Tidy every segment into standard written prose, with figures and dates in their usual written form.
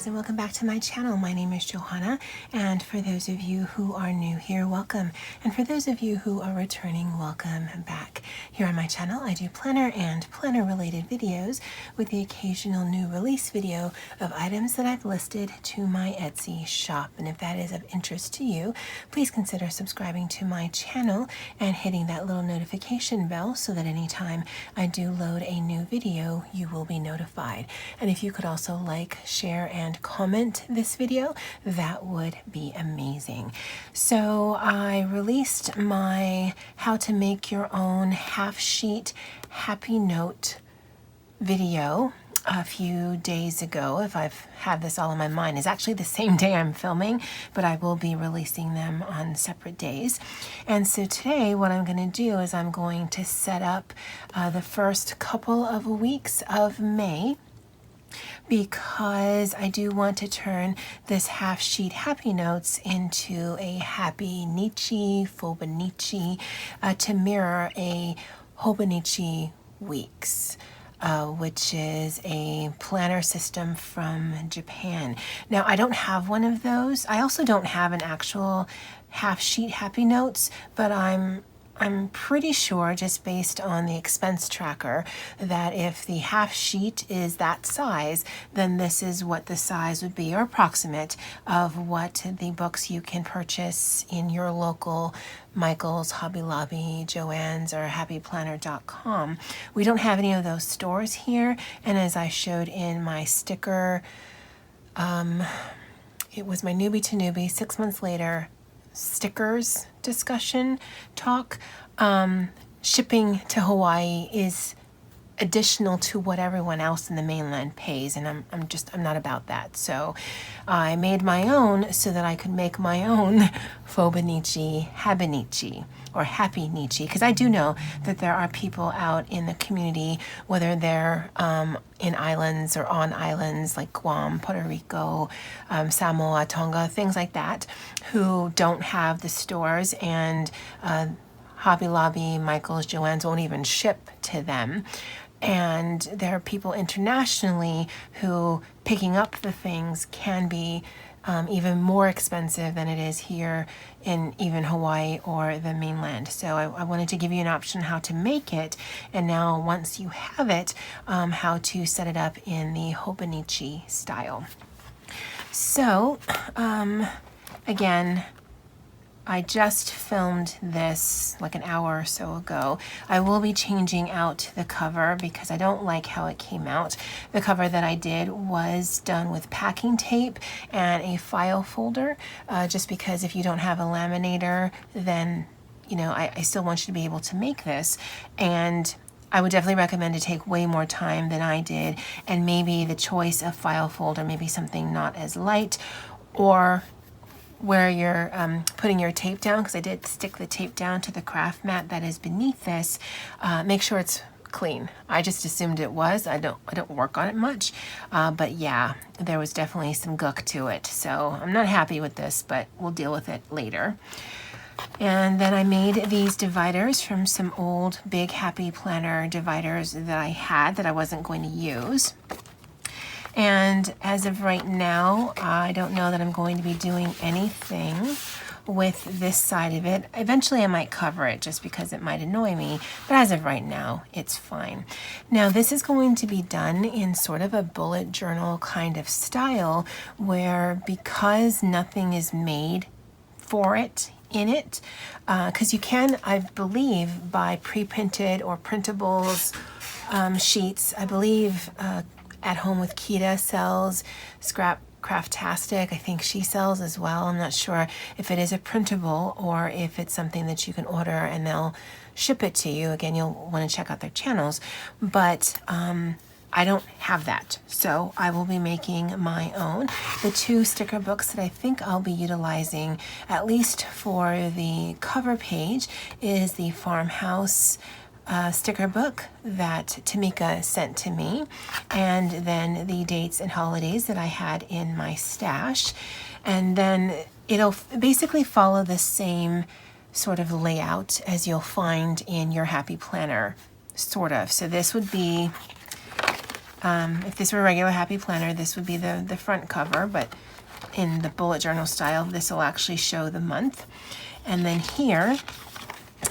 and welcome back to my channel. My name is Johanna, and for those of you who are new here, welcome. And for those of you who are returning, welcome back. Here on my channel, I do planner and planner related videos with the occasional new release video of items that I've listed to my Etsy shop. And if that is of interest to you, please consider subscribing to my channel and hitting that little notification bell so that anytime I do load a new video, you will be notified. And if you could also like, share, and comment this video, that would be amazing. So I released my how to make your own half sheet happy note video a few days ago. If I've had this all in my mind, it's actually the same day I'm filming, but I will be releasing them on separate days. And so today what I'm going to do is I'm going to set up the first couple of weeks of May, because I do want to turn this half sheet happy notes into a HappyNichi, Fauxbonichi, to mirror a Hobonichi Weeks, which is a planner system from Japan. Now, I don't have one of those. I also don't have an actual half sheet happy notes, but I'm pretty sure, just based on the expense tracker, that if the half sheet is that size, then this is what the size would be, or approximate, of what the books you can purchase in your local Michael's, Hobby Lobby, Joann's, or happyplanner.com. We don't have any of those stores here, and as I showed in my sticker, it was my newbie to newbie, 6 months later, stickers discussion talk. Shipping to Hawaii is additional to what everyone else in the mainland pays, and I'm not about that. So I made my own so that I could make my own Fauxbonichi, HappyNichi, or HappyNichi, because I do know that there are people out in the community, whether they're in islands or on islands like Guam, Puerto Rico, Samoa, Tonga, things like that, who don't have the stores, and Hobby Lobby, Michael's, Joann's won't even ship to them. And there are people internationally who picking up the things can be even more expensive than it is here in even Hawaii or the mainland. So I wanted to give you an option how to make it, and now once you have it, how to set it up in the Hobonichi style. So again, I just filmed this like an hour or so ago. I will be changing out the cover because I don't like how it came out. The cover that I did was done with packing tape and a file folder, just because if you don't have a laminator, then, you know, I still want you to be able to make this. And I would definitely recommend to take way more time than I did, and maybe the choice of file folder, maybe something not as light, or where you're putting your tape down, because I did stick the tape down to the craft mat that is beneath this. Make sure it's clean. I just assumed it was. I don't work on it much, but yeah, there was definitely some gook to it. So I'm not happy with this, but we'll deal with it later. And then I made these dividers from some old Big Happy Planner dividers that I had that I wasn't going to use. And as of right now, I don't know that I'm going to be doing anything with this side of it. Eventually I might cover it just because it might annoy me, but as of right now, it's fine. Now this is going to be done in sort of a bullet journal kind of style, where because nothing is made for it, in it, because you can, I believe, buy pre-printed or printables sheets. I believe At Home with Kita sells, Scrap Craftastic, I think she sells as well. I'm not sure if it is a printable or if it's something that you can order and they'll ship it to you. Again, you'll want to check out their channels, but I don't have that, so I will be making my own. The two sticker books that I think I'll be utilizing, at least for the cover page, is the Farmhouse sticker book that Tamika sent to me, and then the dates and holidays that I had in my stash. And then it'll basically follow the same sort of layout as you'll find in your Happy Planner, sort of. So this would be If this were a regular Happy Planner, this would be the front cover, but in the bullet journal style, this will actually show the month. And then here,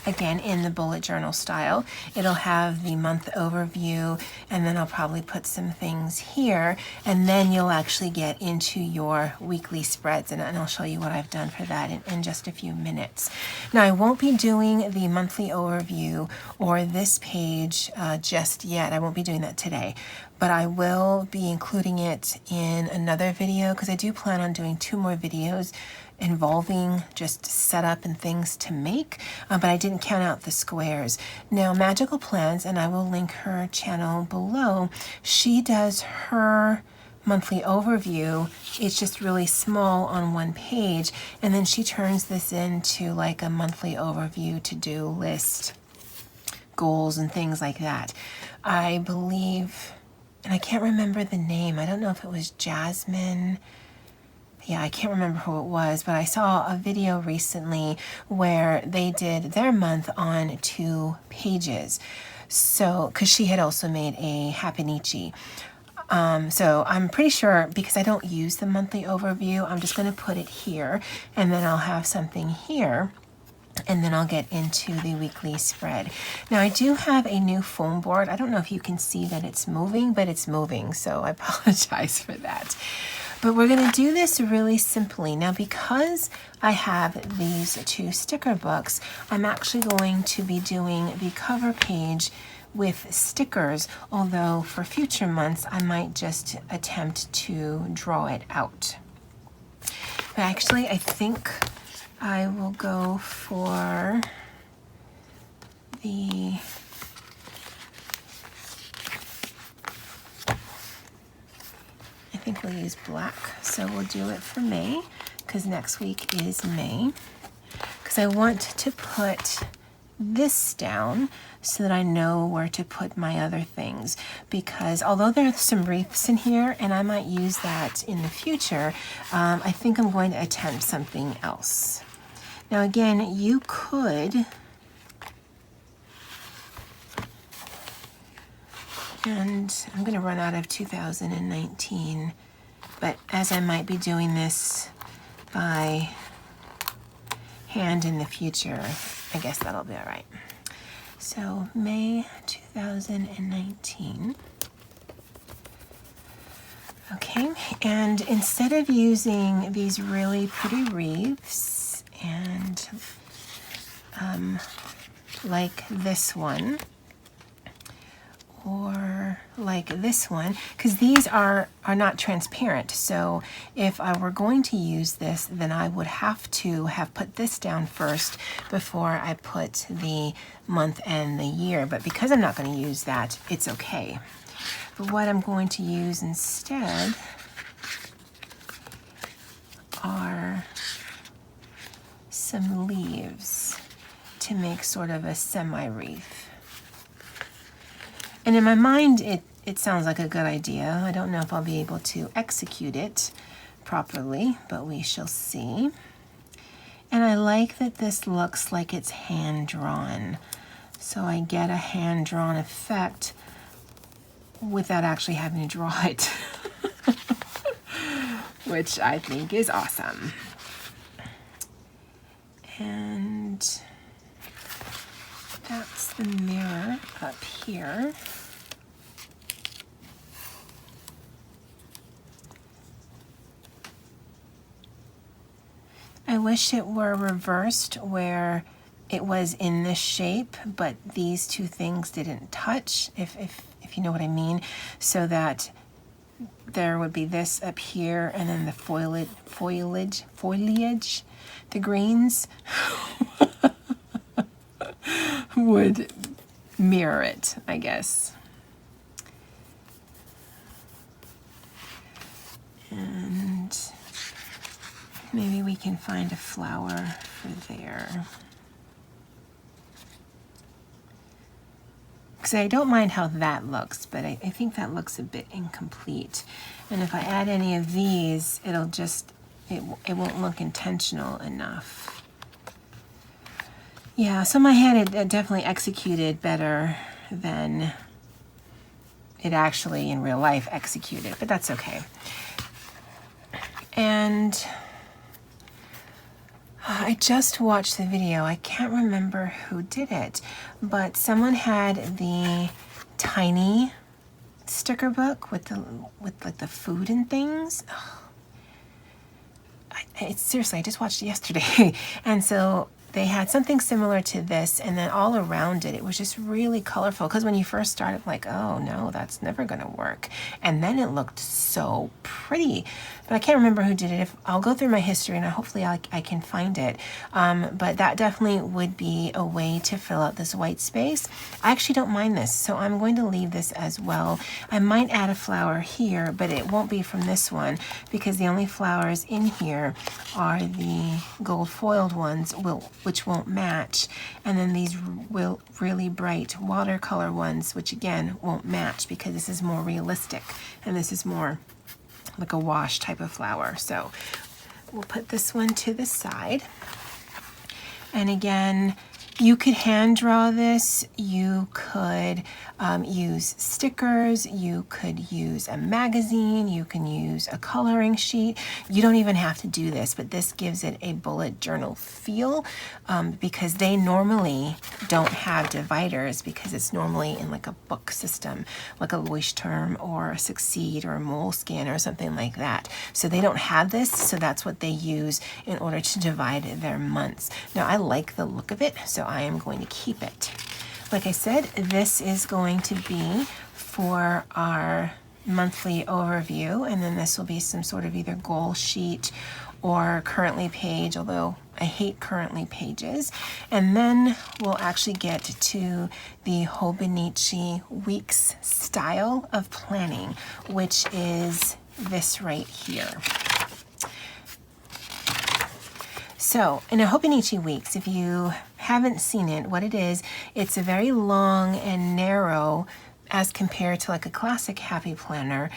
again, in the bullet journal style, it'll have the month overview, and then I'll probably put some things here, and then you'll actually get into your weekly spreads, and I'll show you what I've done for that in just a few minutes. Now, I won't be doing the monthly overview or this page just yet. I won't be doing that today, but I will be including it in another video because I do plan on doing 2 more videos involving just setup and things to make, but I didn't count out the squares. Now, Magical Plans, and I will link her channel below, she does her monthly overview. It's just really small on one page, and then she turns this into like a monthly overview, to-do list, goals, and things like that. I believe, and I can't remember the name, I don't know if it was Jasmine. Yeah, I can't remember who it was, but I saw a video recently where they did their month on 2 pages. So, because she had also made a HappyNichi. So I'm pretty sure, because I don't use the monthly overview, I'm just going to put it here, and then I'll have something here, and then I'll get into the weekly spread. Now, I do have a new foam board. I don't know if you can see that it's moving, but it's moving, so I apologize for that. But we're going to do this really simply. Now, because I have these 2 sticker books, I'm actually going to be doing the cover page with stickers, although for future months, I might just attempt to draw it out. But actually, I think I will go for the I think we'll use black, so we'll do it for May, because next week is May. Because I want to put this down so that I know where to put my other things, because although there are some wreaths in here, and I might use that in the future, I think I'm going to attempt something else. Now again, you could, and I'm going to run out of 2019, but as I might be doing this by hand in the future, I guess that'll be all right. So May 2019. Okay, and instead of using these really pretty wreaths and like this one, or like this one, because these are not transparent, so if I were going to use this, then I would have to have put this down first before I put the month and the year, but because I'm not going to use that, it's okay. But what I'm going to use instead are some leaves to make sort of a semi-wreath. And in my mind, it sounds like a good idea. I don't know if I'll be able to execute it properly, but we shall see. And I like that this looks like it's hand-drawn. So I get a hand-drawn effect without actually having to draw it, which I think is awesome. And that's the mirror up here. I wish it were reversed where it was in this shape, but these 2 things didn't touch, if you know what I mean, so that there would be this up here and then the foliage, the greens would mirror it, I guess. And maybe we can find a flower for there. Because I don't mind how that looks, but I think that looks a bit incomplete. And if I add any of these, it'll just, it won't look intentional enough. Yeah, so in my head it definitely executed better than it actually in real life executed, but that's okay. And I just watched the video. I can't remember who did it, but someone had the tiny sticker book with like the food and things. Seriously, I just watched it yesterday. And so they had something similar to this, and then all around it, it was just really colorful. Because when you first started, like, oh no, that's never gonna work. And then it looked so pretty. But I can't remember who did it. I'll go through my history, and hopefully I can find it. But that definitely would be a way to fill out this white space. I actually don't mind this, so I'm going to leave this as well. I might add a flower here, but it won't be from this one, because the only flowers in here are the gold foiled ones, which won't match, and then these really bright watercolor ones, which again won't match, because this is more realistic and this is more like a wash type of flower. So we'll put this one to the side. And again, you could hand draw this, you could use stickers, you could use a magazine, you can use a coloring sheet. You don't even have to do this, but this gives it a bullet journal feel, because they normally don't have dividers, because it's normally in like a book system, like a Leuchtturm or a Succeed or a Moleskine or something like that. So they don't have this, so that's what they use in order to divide their months. Now I like the look of it, so I am going to keep it. Like I said, this is going to be for our monthly overview, and then this will be some sort of either goal sheet or currently page, although I hate currently pages. And then we'll actually get to the Hobonichi Weeks style of planning, which is this right here. So in a Hobonichi Weeks, if you haven't seen it, what it is, it's a very long and narrow, as compared to like a classic Happy Planner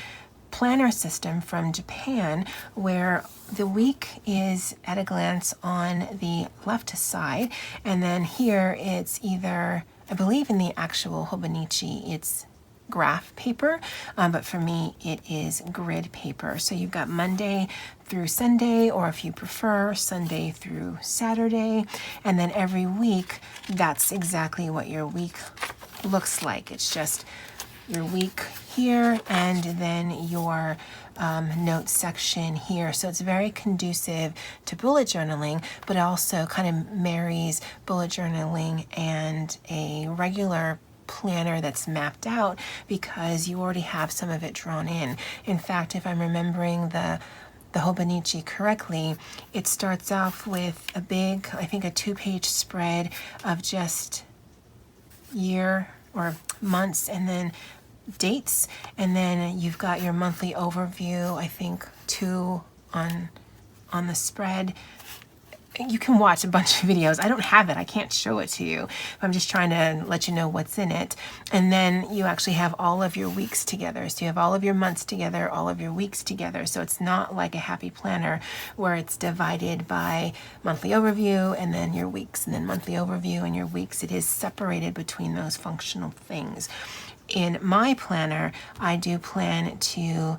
system from Japan, where the week is at a glance on the left side, and then here it's either, I believe in the actual Hobonichi, it's graph paper, but for me it is grid paper. So you've got Monday through Sunday, or if you prefer, Sunday through Saturday, and then every week that's exactly what your week looks like. It's just your week here and then your notes section here. So it's very conducive to bullet journaling, but also kind of marries bullet journaling and a regular planner that's mapped out, because you already have some of it drawn in. In fact, if I'm remembering the Hobonichi correctly, it starts off with a big, I think a 2-page spread of just year or months, and then dates, and then you've got your monthly overview, I think 2 on the spread. You can watch a bunch of videos. I don't have it, I can't show it to you. I'm just trying to let you know what's in it. And then you actually have all of your weeks together. So you have all of your months together, all of your weeks together. So it's not like a Happy Planner where it's divided by monthly overview and then your weeks, and then monthly overview and your weeks. It is separated between those functional things. In my planner, I do plan to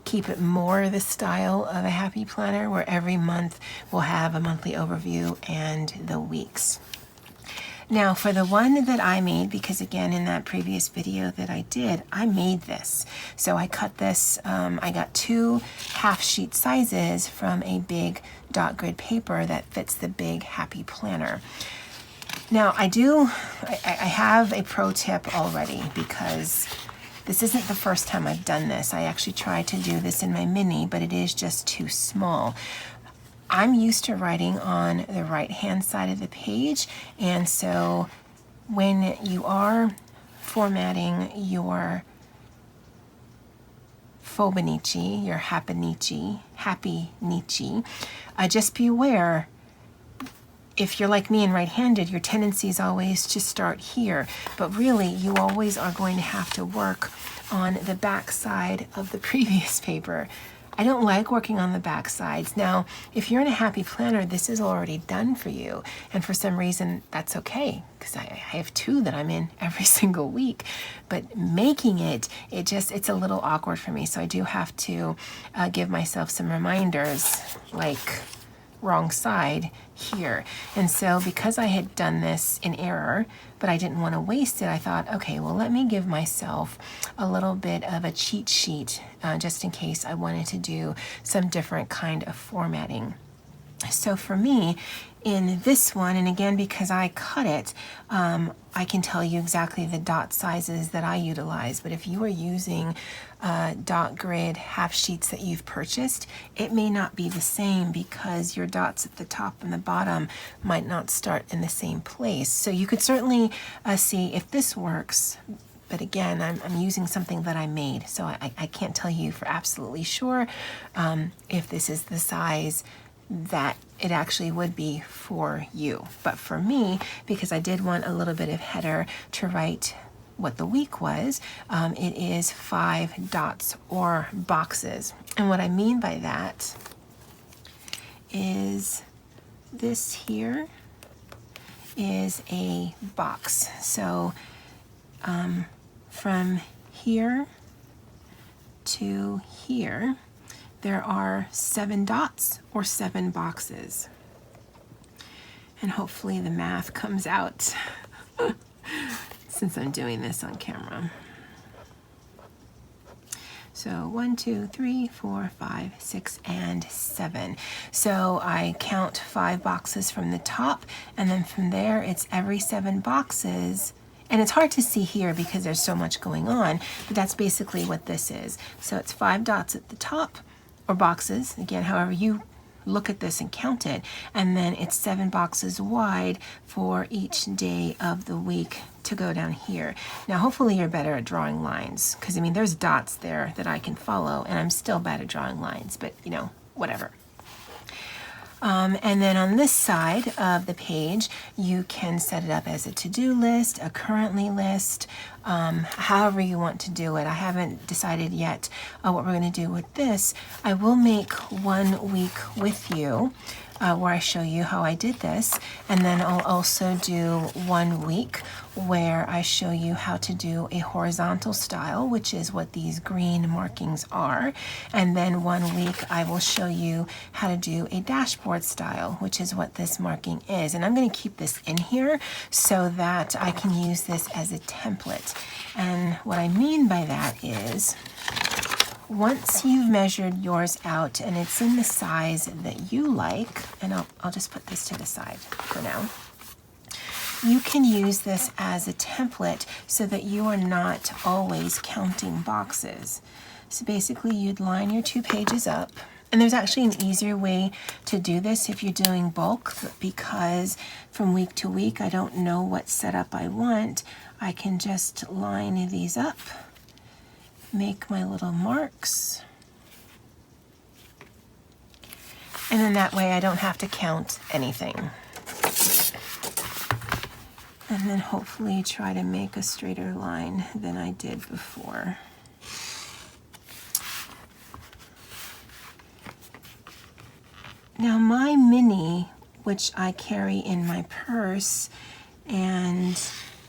keep it more the style of a Happy Planner, where every month we'll have a monthly overview and the weeks. Now for the one that I made, because again in that previous video that I did, I made this. So I cut this, I got 2 half sheet sizes from a big dot grid paper that fits the big Happy Planner. Now I have a pro tip already, because this isn't the first time I've done this. I actually tried to do this in my mini, but it is just too small. I'm used to writing on the right-hand side of the page, and so when you are formatting your Fauxbonichi, your HappyNichi, just be aware, if you're like me and right-handed, your tendency is always to start here, but really you always are going to have to work on the back side of the previous paper. I don't like working on the back sides. Now, if you're in a Happy Planner, this is already done for you. And for some reason, that's okay, because I have 2 that I'm in every single week. But making it, it's a little awkward for me. So I do have to give myself some reminders, like wrong side here. And so because I had done this in error, but I didn't want to waste it, I thought, okay, well, let me give myself a little bit of a cheat sheet just in case I wanted to do some different kind of formatting. So for me, in this one, and again, because I cut it, I can tell you exactly the dot sizes that I utilize. But if you are using dot grid half sheets that you've purchased, it may not be the same because your dots at the top and the bottom might not start in the same place. So you could certainly see if this works. But again, I'm using something that I made, so I can't tell you for absolutely sure if this is the size that it actually would be for you. But for me, because I did want a little bit of header to write what the week was, it is 5 dots or boxes. And what I mean by that is this here is a box. So from here to here, there are 7 dots or 7 boxes. And hopefully the math comes out since I'm doing this on camera. So 1, 2, 3, 4, 5, 6, and 7. So I count 5 boxes from the top, and then from there it's every 7 boxes. And it's hard to see here because there's so much going on, but that's basically what this is. So it's 5 dots at the top, or boxes, again, however you look at this and count it, and then it's 7 boxes wide for each day of the week to go down here. Now, hopefully you're better at drawing lines, because I mean, there's dots there that I can follow, and I'm still bad at drawing lines, but you know, whatever. And then on this side of the page, you can set it up as a to-do list, a currently list, however you want to do it. I haven't decided yet what we're going to do with this. I will make 1 week with you where I show you how I did this, and then I'll also do 1 week where I show you how to do a horizontal style, which is what these green markings are, and then 1 week I will show you how to do a dashboard style, which is what this marking is. And I'm going to keep this in here so that I can use this as a template. And what I mean by that is, once you've measured yours out and it's in the size that you like, and I'll just put this to the side for now, you can use this as a template so that you are not always counting boxes. So basically you'd line your 2 pages up, and there's actually an easier way to do this if you're doing bulk, because from week to week I don't know what setup I want. I can just line these up, make my little marks, and then that way I don't have to count anything. And then hopefully try to make a straighter line than I did before. Now my mini, which I carry in my purse and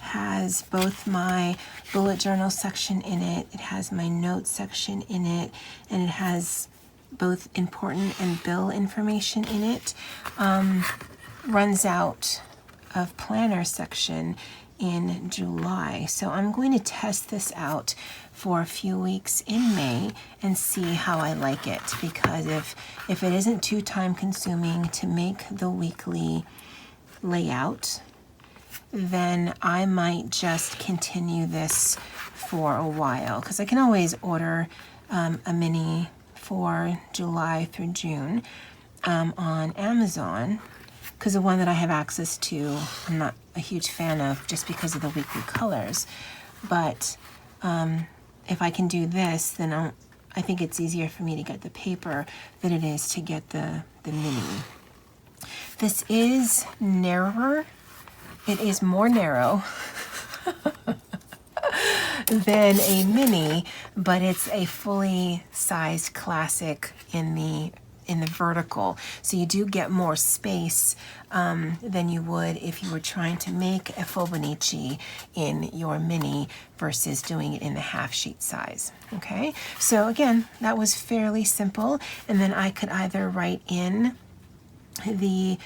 has both my bullet journal section in it, it has my notes section in it, and it has both important and bill information in it, runs out of planner section in July. So I'm going to test this out for a few weeks in May and see how I like it, because if it isn't too time consuming to make the weekly layout, then I might just continue this for a while, because I can always order a mini for July through June on Amazon, because the one that I have access to I'm not a huge fan of just because of the weekly colors. But if I can do this, then I think it's easier for me to get the paper than it is to get the mini. This is narrower. It is more narrow than a mini, but it's a fully sized classic in the vertical. So you do get more space than you would if you were trying to make a Fauxbonichi in your mini versus doing it in the half sheet size. Okay, so again, that was fairly simple. And then I could either write in the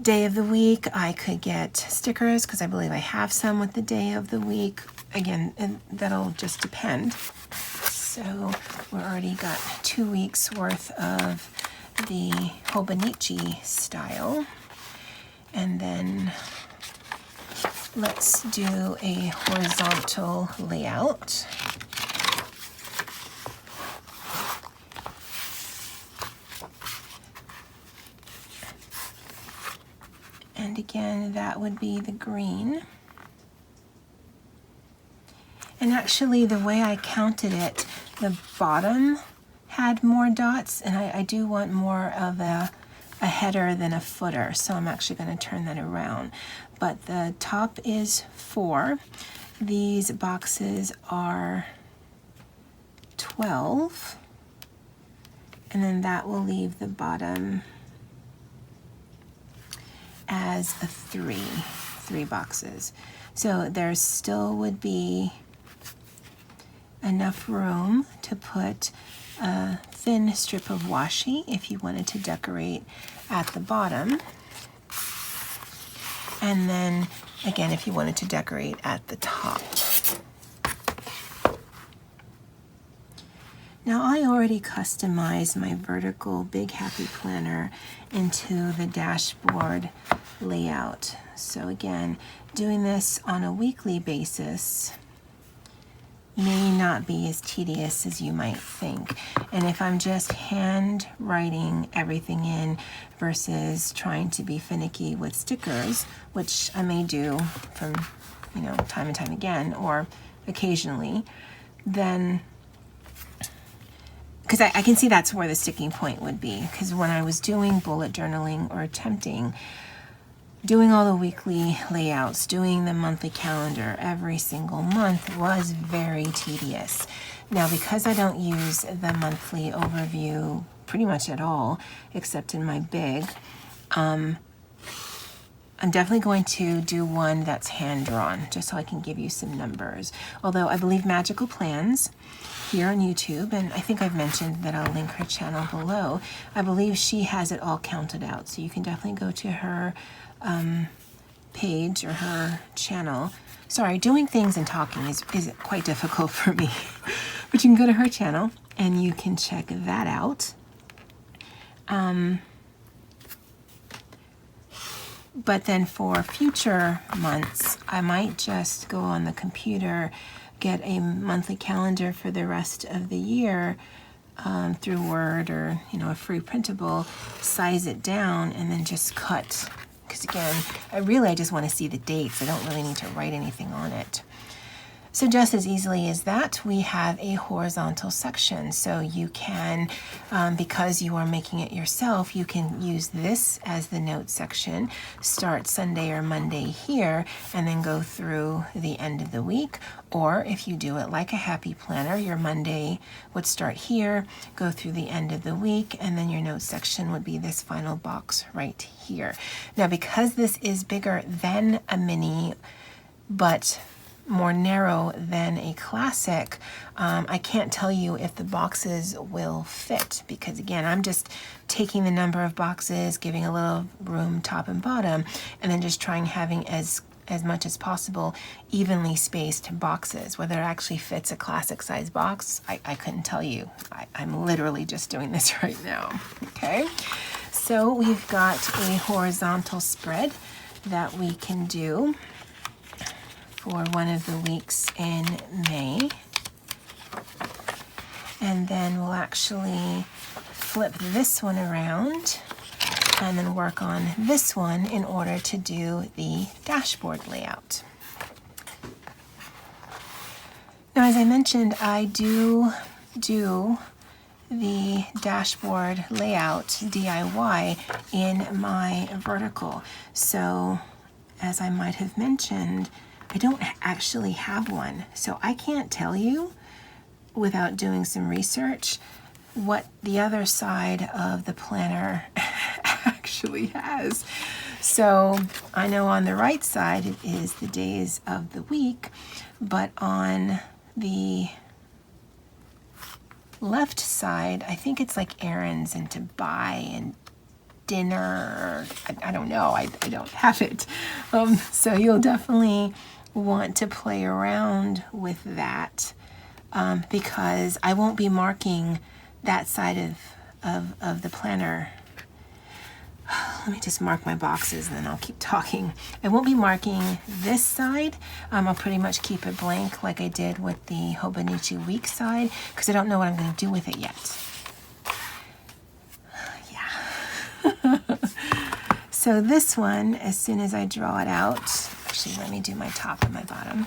day of the week, I could get stickers because I believe I have some with the day of the week. Again, and that'll just depend. So we're already got 2 weeks worth of the Hobonichi style. And then let's do a horizontal layout. And again, that would be the green. And actually, the way I counted it, the bottom had more dots, and I do want more of a header than a footer, so I'm actually going to turn that around. But the top is 4. These boxes are 12, and then that will leave the bottom as a 3 boxes. So there still would be enough room to put a thin strip of washi if you wanted to decorate at the bottom. And then again, if you wanted to decorate at the top. Now I already customized my vertical Big Happy Planner into the dashboard layout. So again, doing this on a weekly basis may not be as tedious as you might think. And if I'm just hand writing everything in versus trying to be finicky with stickers, which I may do from, time and time again or occasionally, then because I can see that's where the sticking point would be. Because when I was doing bullet journaling or attempting, doing all the weekly layouts, doing the monthly calendar every single month was very tedious. Now, because I don't use the monthly overview pretty much at all, except in my big, I'm definitely going to do one that's hand-drawn, just so I can give you some numbers. Although I believe Magical Plans here on YouTube, and I think I've mentioned that I'll link her channel below, I believe she has it all counted out. So you can definitely go to her page or her channel. Sorry, doing things and talking is quite difficult for me. But you can go to her channel and you can check that out. But then for future months, I might just go on the computer, get a monthly calendar for the rest of the year through Word or a free printable, size it down, and then just cut. Because again, I just want to see the dates. I don't really need to write anything on it. So just as easily as that, we have a horizontal section. So you can, because you are making it yourself, you can use this as the note section, start Sunday or Monday here, and then go through the end of the week. Or if you do it like a Happy Planner, your Monday would start here, go through the end of the week, and then your note section would be this final box right here. Now, because this is bigger than a mini, but more narrow than a classic, I can't tell you if the boxes will fit, because again, I'm just taking the number of boxes, giving a little room top and bottom, and then just trying having as much as possible evenly spaced boxes. Whether it actually fits a classic size box, I couldn't tell you. I'm literally just doing this right now. Okay, so we've got a horizontal spread that we can do for one of the weeks in May. And then we'll actually flip this one around and then work on this one in order to do the dashboard layout. Now, as I mentioned, I do the dashboard layout DIY in my vertical. So as I might have mentioned, I don't actually have one, so I can't tell you without doing some research what the other side of the planner actually has. So I know on the right side it is the days of the week, but on the left side, I think it's like errands and to buy and dinner. I don't know. I don't have it. So you'll definitely want to play around with that because I won't be marking that side of the planner. Let me just mark my boxes and then I'll keep talking. I won't be marking this side. I'll pretty much keep it blank like I did with the Hobonichi Weeks side because I don't know what I'm going to do with it yet. Yeah. So this one, as soon as I draw it out, actually let me do my top and my bottom.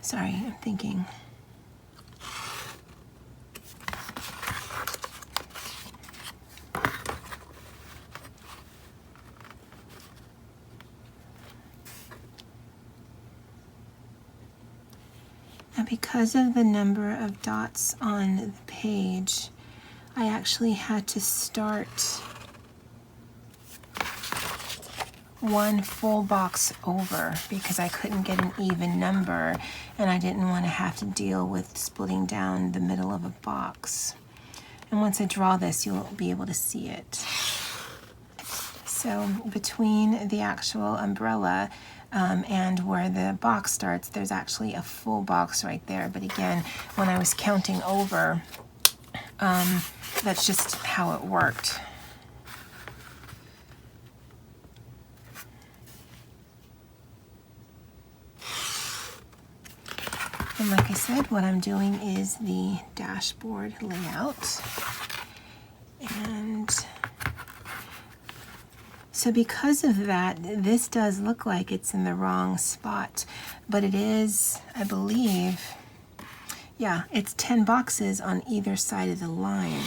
Sorry, I'm thinking. And because of the number of dots on the page, I actually had to start one full box over because I couldn't get an even number and I didn't want to have to deal with splitting down the middle of a box. And once I draw this, you'll be able to see it. So between the actual umbrella and where the box starts, there's actually a full box right there. But again, when I was counting over, that's just how it worked. And like I said, what I'm doing is the dashboard layout. And so because of that, this does look like it's in the wrong spot, but it is, I believe, yeah, it's 10 boxes on either side of the line.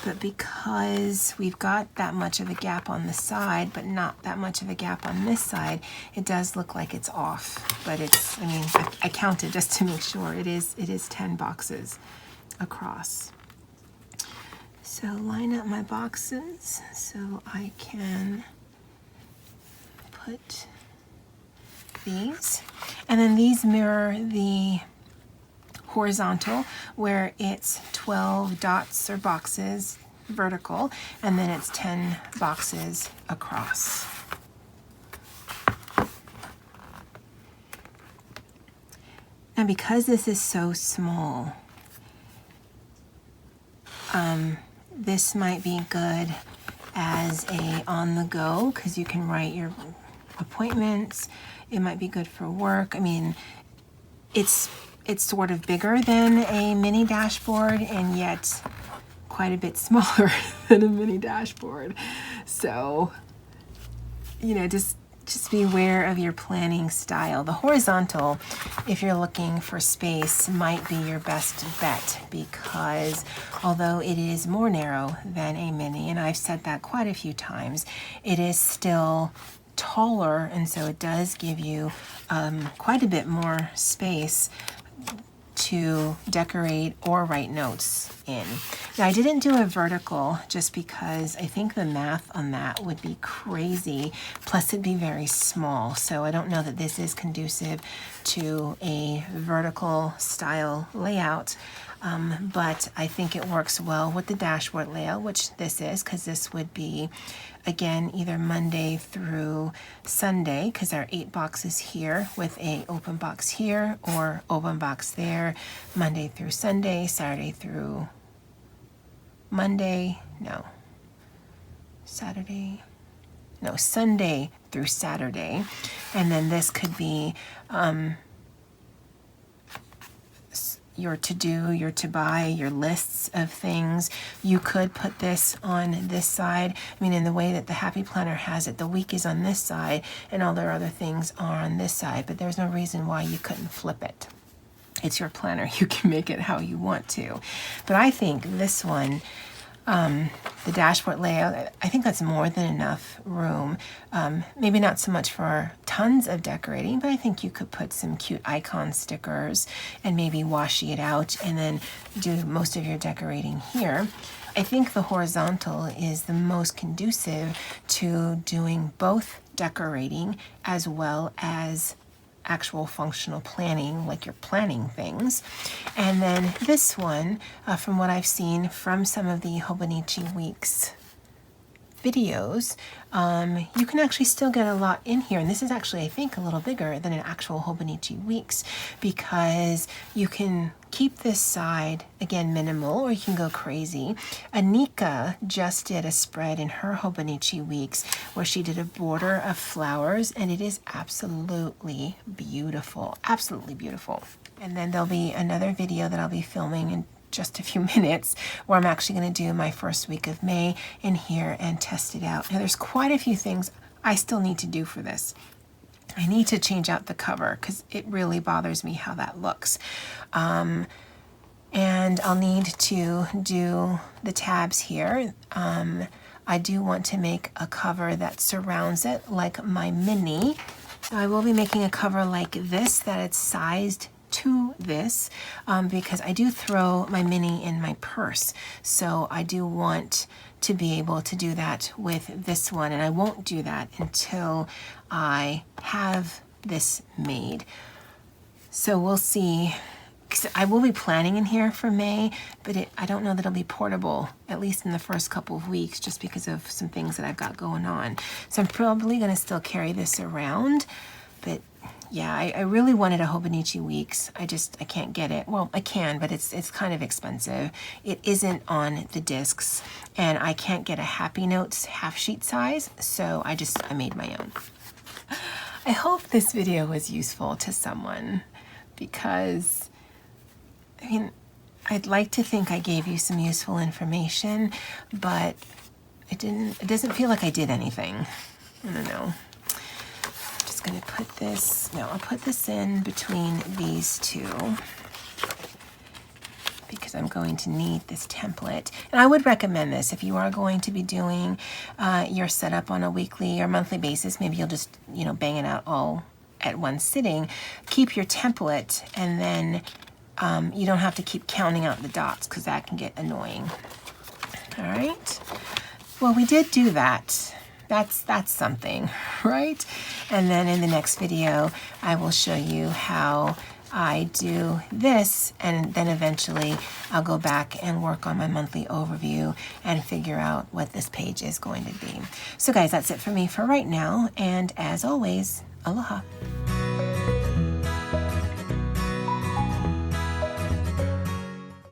But because we've got that much of a gap on the side, but not that much of a gap on this side, it does look like it's off. But it's, I mean, I counted just to make sure. It is 10 boxes across. So line up my boxes so I can put these. And then these mirror the horizontal, where it's 12 dots or boxes vertical, and then it's 10 boxes across. And because this is so small, this might be good as a on the go because you can write your appointments. It might be good for work. I mean, it's sort of bigger than a mini dashboard and yet quite a bit smaller than a mini dashboard. So, you know, just be aware of your planning style. The horizontal, if you're looking for space, might be your best bet because although it is more narrow than a mini, and I've said that quite a few times, it is still taller, and so it does give you quite a bit more space to decorate or write notes in. Now I didn't do a vertical just because I think the math on that would be crazy, plus it'd be very small. So I don't know that this is conducive to a vertical style layout, but I think it works well with the dashboard layout, which this is, because this would be again either Monday through Sunday, because there are 8 boxes here with a open box here or open box there, Monday through Sunday, Saturday through Monday, Sunday through Saturday. And then this could be your to-do, your to-buy, your lists of things. You could put this on this side. I mean, in the way that the Happy Planner has it, the week is on this side and all their other things are on this side, but there's no reason why you couldn't flip it. it's your planner. You can make it how you want to. But I think this one, the dashboard layout, I think that's more than enough room. Maybe not so much for tons of decorating, but I think you could put some cute icon stickers and maybe washi it out and then do most of your decorating here. I think the horizontal is the most conducive to doing both decorating as well as actual functional planning, like you're planning things. And then this one, from what I've seen from some of the Hobonichi Weeks videos, you can actually still get a lot in here. And this is actually, I think, a little bigger than an actual Hobonichi Weeks because you can keep this side, again, minimal, or you can go crazy. Anika just did a spread in her Hobonichi Weeks where she did a border of flowers, and it is absolutely beautiful, absolutely beautiful. And then there'll be another video that I'll be filming in just a few minutes where I'm actually going to do my first week of May in here and test it out. Now there's quite a few things I still need to do for this. I need to change out the cover because it really bothers me how that looks. And I'll need to do the tabs here. I do want to make a cover that surrounds it like my mini. So I will be making a cover like this that it's sized to this because I do throw my mini in my purse. So I do want to be able to do that with this one, and I won't do that until I have this made. So we'll see. I will be planning in here for May, but I don't know that it'll be portable, at least in the first couple of weeks, just because of some things that I've got going on. So I'm probably going to still carry this around, but yeah, I really wanted a Hobonichi Weeks. I can't get it. Well, I can, but it's kind of expensive. It isn't on the discs, and I can't get a Happy Notes half sheet size, so I made my own. I hope this video was useful to someone because, I mean, I'd like to think I gave you some useful information, but it doesn't feel like I did anything. I don't know. Going to put this, no, I'll put this in between these two because I'm going to need this template. And I would recommend this if you are going to be doing your setup on a weekly or monthly basis. Maybe you'll just, bang it out all at one sitting. Keep your template, and then you don't have to keep counting out the dots because that can get annoying. All right. Well, we did do that. That's something, right? And then in the next video, I will show you how I do this, and then eventually I'll go back and work on my monthly overview and figure out what this page is going to be. So guys, that's it for me for right now, and as always, aloha.